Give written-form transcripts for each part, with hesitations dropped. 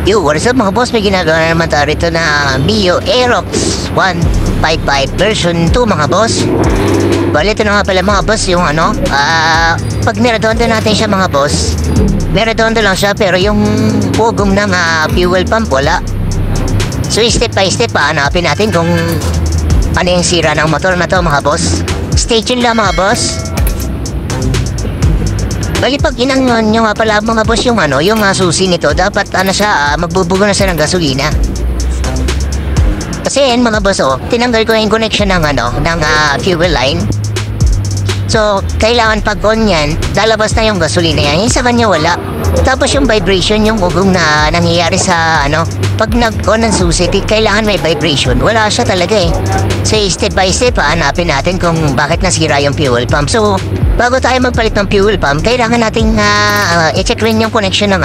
Yo, what is up mga boss? May ginagawa na naman tayo rito na Mio Aerox 155 version 2 mga boss. Bali, ito na nga pala mga boss yung pag niredondo natin siya mga boss, niredondo lang siya pero yung pugong ng fuel pump wala. So step by step hanapin natin kung ano yung sira ng motor na to mga boss. Stay tuned lang mga boss. Bali, pag inangon nyo nga pala mga boss yung susi nito, dapat siya, magbubugo na siya ng gasolina. Kasi yan mga boss, tinanggal ko yung connection ng fuel line. So, kailangan pag on yan, lalabas na yung gasolina yan. Yung sa kanya wala. Tapos yung vibration, yung ugong na nangyayari sa pag nag-on ng susi, kailangan may vibration. Wala siya talaga eh. So, step by step, hanapin natin kung bakit nasira yung fuel pump. So, bago tayo magpalit ng fuel pump, kailangan nating i-check rin yung connection ng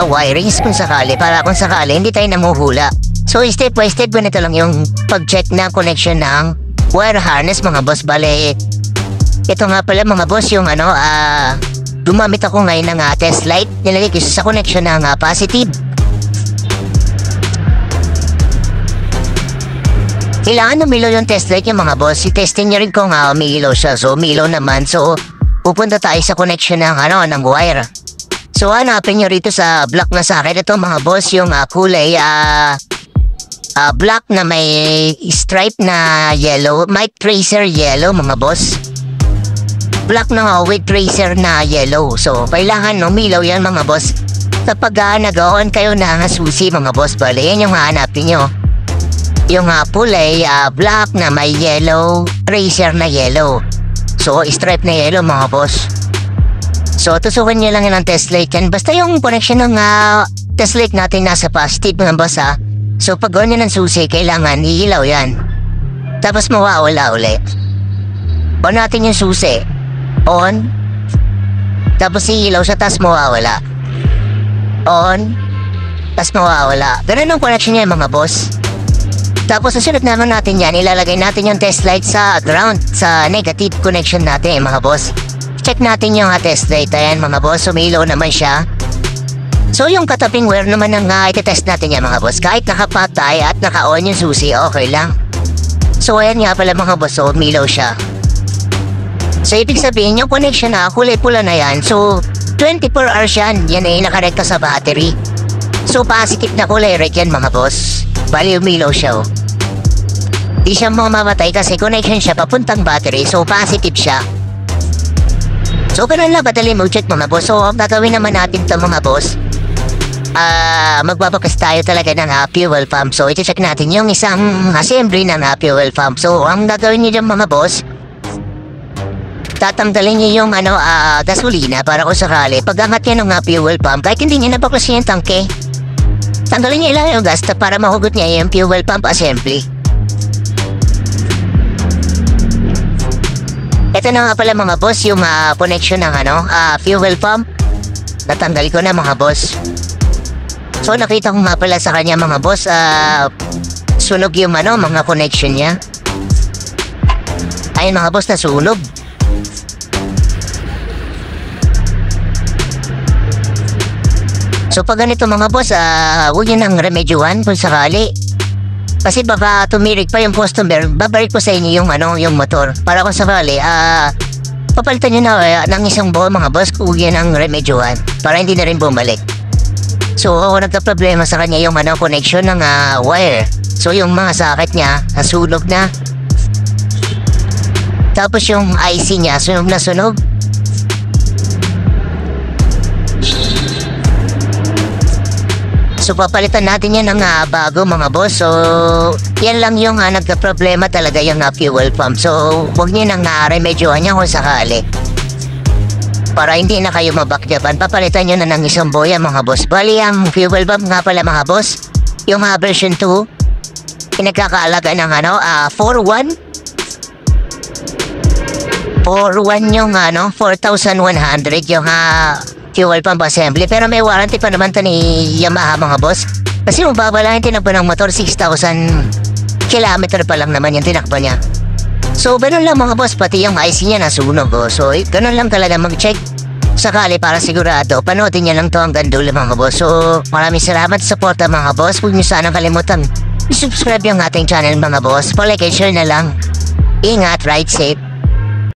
wirings kung sakali, para kung sakali hindi tayo namuhula. So step by step, ganito lang yung pag-check na connection ng wire harness mga boss. Bale, ito nga pala mga boss yung gumamit ako ngayon ng test light. Nilagay ko sa connection ng positive. Kailangan umilaw yung test light yung mga boss. I-testing nyo rin kung umilaw siya. So, umilaw naman. So, pupunta tayo sa connection ng wire. So, hanapin nyo rito sa block na sa akin. Ito mga boss, yung kulay black na may stripe na yellow. May tracer yellow mga boss. Black na with tracer na yellow. So, kailangan umilaw yan mga boss. Kapag nag-on kayo ng susi mga boss, bale, yan yung hanapin nyo. Yung kulay black na may yellow, tracer na yellow. So, stripe na yellow mga boss. So, tusukan nyo lang yun ang test light yan. Basta yung connection ng test light natin nasa positive mga boss So, pag on nyo ng susi, kailangan iilaw yan. Tapos mawawala ulit. On natin yung susi. On. Tapos iilaw siya, tapos mawawala. On. Tapos mawawala. Ganun ang connection niya mga boss. Tapos susunod naman natin yan, ilalagay natin yung test light sa ground, sa negative connection natin mga boss. Check natin yung test light, ayan mga boss, umilaw naman siya. So yung kataping wire naman ang iti-test natin yan mga boss, kahit nakapatay at naka-on yung susi, okay lang. So ayan nga pala mga boss, umilaw siya. So ibig sabihin yung connection kulay pula na yan, so 24 hours yan ay nakarekta sa battery. So positive na kulay red yan mga boss. Bali umilaw siya Di siya mamamatay kasi connection siya papuntang battery, so positive siya. So ganun lang badali mo check mga boss. So ang gagawin naman natin ito mga boss, magbabakas tayo talaga ng fuel pump. So iti-check natin yung isang assembly ng fuel pump. So ang gagawin niyo dyan mga boss, tatanggalin niyo yung gasolina para kung sakali pag angat niya ng fuel pump, kahit hindi niya nabaklas yung tangke, tanggalin niya ilang yung gas para mahugot niya yung fuel pump assembly. Ito na nga pala mga boss yung connection ng fuel pump. Natanggal ko na mga boss. So nakita ko nga pala sa kanya mga boss, sunog yung mga connection niya. Ayun mga boss, nasunog. So pag ganito mga boss, huwag nyo nang remedyohan kung sakali. Kasi baka tumirik pa yung customer, babalik ko sa inyo yung motor. Para kung sakali, papalitan nyo na ng isang buo mga boss, huwag nyo nang remedyohan. Para hindi na rin bumalik. So ako nagka-problema sa kanya yung connection ng wire. So yung mga socket niya, nasunog na. Tapos yung IC niya, sunog na sunog. So papalitan natin yan ng bago mga boss. So yan lang yung nagka-problema talaga yung fuel pump. So huwag nyo nang remedyohan niya kung sakali. Para hindi na kayo mabakyapan, papalitan nyo na ng isang boya mga boss. Bali ang fuel pump nga pala mga boss, yung version 2, pinagkakaalaga ng 4,100 yung 4,100 yung fuel pump assembly. Pero may warranty pa naman to ni Yamaha mga boss. Kasi mababalahin tinakbo ng motor, 6,000 kilometer pa lang naman yung tinakbo niya. So ganun lang mga boss, pati yung IC niya nasunog So ganun lang talaga mag-check. sakali para sigurado, panoodin niya lang to hanggang dulo mga boss. So, maraming salamat sa suporta mga boss. Huwag niyo sanang kalimutan i-subscribe yung ating channel mga boss. Like and share na lang. Ingat, ride safe.